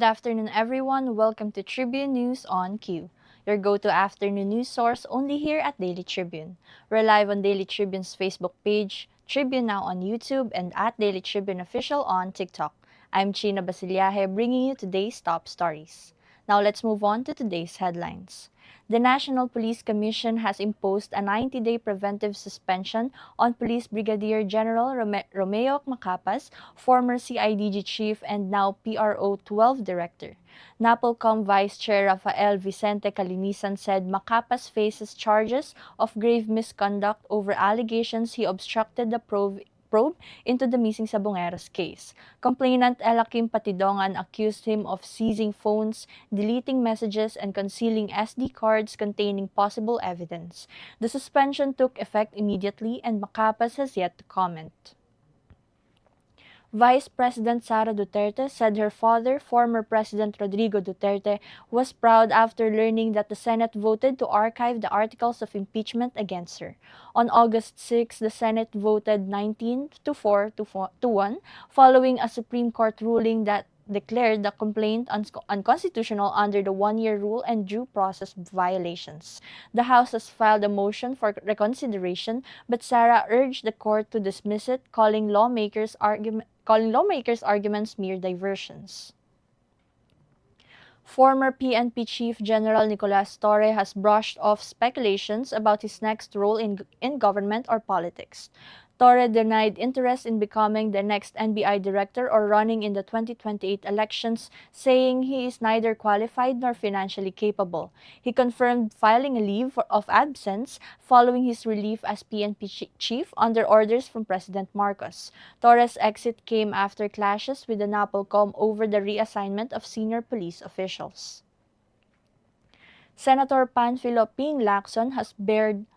Good afternoon, everyone. Welcome to Tribune News on Q, your go-to afternoon news source only here at Daily Tribune. We're live on Daily Tribune's Facebook page, Tribune Now on YouTube, and at Daily Tribune Official on TikTok. I'm Chynna Basillaje, bringing you today's top stories. Now let's move on to today's headlines. The National Police Commission has imposed a 90-day preventive suspension on Police Brigadier General Romeo Macapas, former CIDG chief and now PRO 12 director. NAPOLCOM Vice Chair Rafael Vicente Calinisan said Macapas faces charges of grave misconduct over allegations he obstructed the probe into the missing Sabongeros case. Complainant Elakim Patidongan accused him of seizing phones, deleting messages, and concealing SD cards containing possible evidence. The suspension took effect immediately, and Macapas has yet to comment. Vice President Sara Duterte said her father, former President Rodrigo Duterte, was proud after learning that the Senate voted to archive the articles of impeachment against her. On August 6, the Senate voted 19 to 4 to 1, following a Supreme Court ruling that declared the complaint unconstitutional under the one-year rule and due process violations. The House has filed a motion for reconsideration, but Sara urged the court to dismiss it, calling lawmakers' arguments mere diversions. Former PNP Chief General Nicolas Torre has brushed off speculations about his next role in government or politics. Torre denied interest in becoming the next NBI director or running in the 2028 elections, saying he is neither qualified nor financially capable. He confirmed filing a leave of absence following his relief as PNP chief under orders from President Marcos. Torre's exit came after clashes with the NAPOLCOM over the reassignment of senior police officials. Senator Panfilo Ping Lacson has bared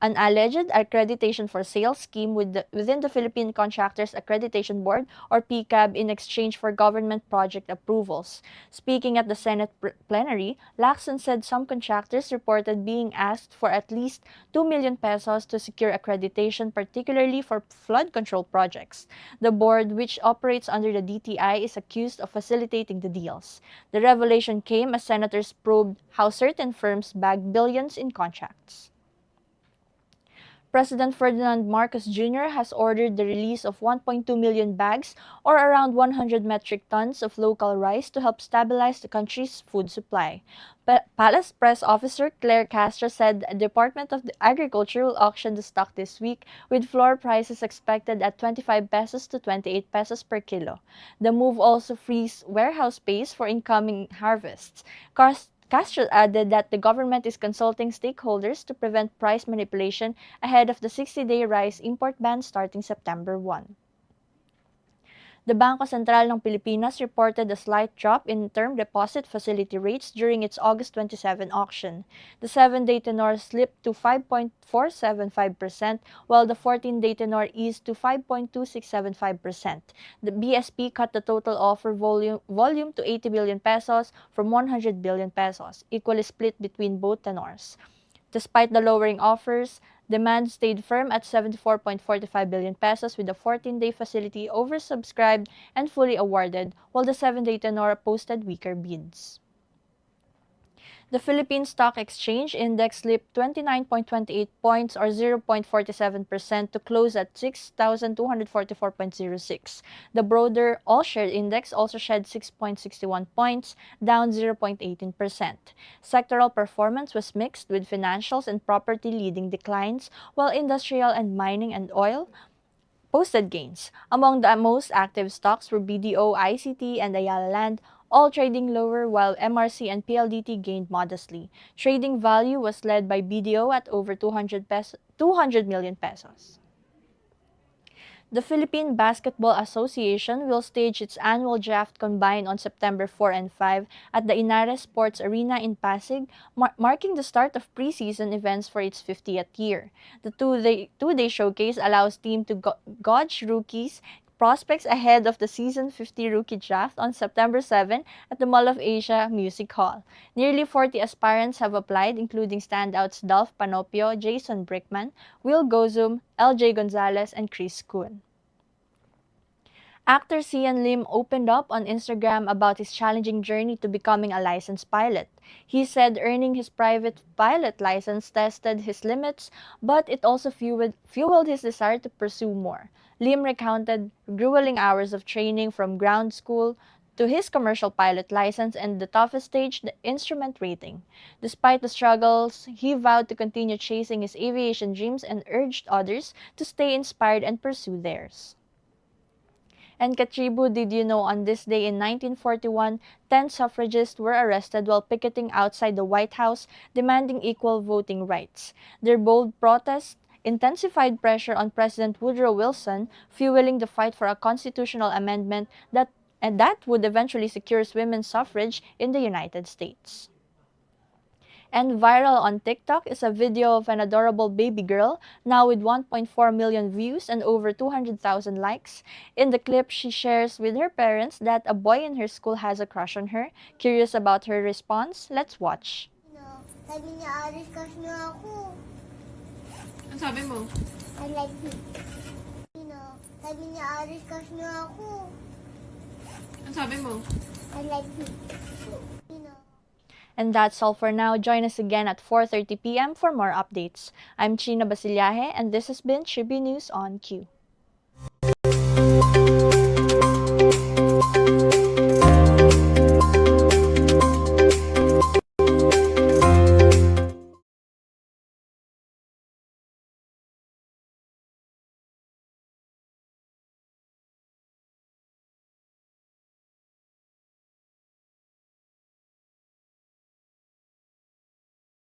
an alleged accreditation for sales scheme within the Philippine Contractors Accreditation Board, or PCAB, in exchange for government project approvals. Speaking at the Senate plenary, Lacson said some contractors reported being asked for at least 2 million pesos to secure accreditation, particularly for flood control projects. The board, which operates under the DTI, is accused of facilitating the deals. The revelation came as senators probed how certain firms bag billions in contracts. President Ferdinand Marcos Jr. has ordered the release of 1.2 million bags, or around 100 metric tons, of local rice to help stabilize the country's food supply. Palace Press Officer Claire Castro said the Department of Agriculture will auction the stock this week, with floor prices expected at 25 pesos to 28 pesos per kilo. The move also frees warehouse space for incoming harvests. Castro added that the government is consulting stakeholders to prevent price manipulation ahead of the 60-day rice import ban starting September 1. The Bangko Sentral ng Pilipinas reported a slight drop in term deposit facility rates during its August 27 auction. The 7-day tenor slipped to 5.475%, while the 14-day tenor eased to 5.2675%. The BSP cut the total offer volume to 80 billion pesos from 100 billion pesos, equally split between both tenors. Despite the lowering offers, demand stayed firm at 74.45 billion pesos, with the 14-day facility oversubscribed and fully awarded, while the 7-day tenor posted weaker bids. The Philippine Stock Exchange Index slipped 29.28 points, or 0.47%, to close at 6,244.06. The broader All-Share Index also shed 6.61 points, down 0.18%. Sectoral performance was mixed, with financials and property leading declines, while industrial and mining and oil posted gains. Among the most active stocks were BDO, ICT, and Ayala Land, all trading lower, while MRC and PLDT gained modestly. Trading value was led by BDO at over 200 million pesos. The Philippine Basketball Association will stage its annual draft combine on September 4 and 5 at the Inares Sports Arena in Pasig, marking the start of preseason events for its 50th year. The two-day showcase allows teams to gauge rookies prospects ahead of the season 50 rookie draft on September 7 at the Mall of Asia Music Hall. Nearly 40 aspirants have applied, including standouts Dolph Panopio, Jason Brickman, Will Gozum, LJ Gonzalez, and Chris Kuhn. Actor Sian Lim opened up on Instagram about his challenging journey to becoming a licensed pilot. He said earning his private pilot license tested his limits, but it also fueled his desire to pursue more. Lim recounted grueling hours of training from ground school to his commercial pilot license and the toughest stage, the instrument rating. Despite the struggles, he vowed to continue chasing his aviation dreams and urged others to stay inspired and pursue theirs. And Katribu, did you know on this day in 1941, 10 suffragists were arrested while picketing outside the White House demanding equal voting rights. Their bold protest intensified pressure on President Woodrow Wilson, fueling the fight for a constitutional amendment that would eventually secure women's suffrage in the United States. And viral on TikTok is a video of an adorable baby girl, now with 1.4 million views and over 200,000 likes. In the clip, she shares with her parents that a boy in her school has a crush on her. Curious about her response? Let's watch. Sabi niya, Aris, crush niya ako. Ano sabi mo? I like you. Sabi niya, Aris, crush niya ako. Ano sabi mo? I like you. And that's all for now. Join us again at 4:30 p.m. for more updates. I'm Chynna Basillaje, and this has been Tribune News on Q.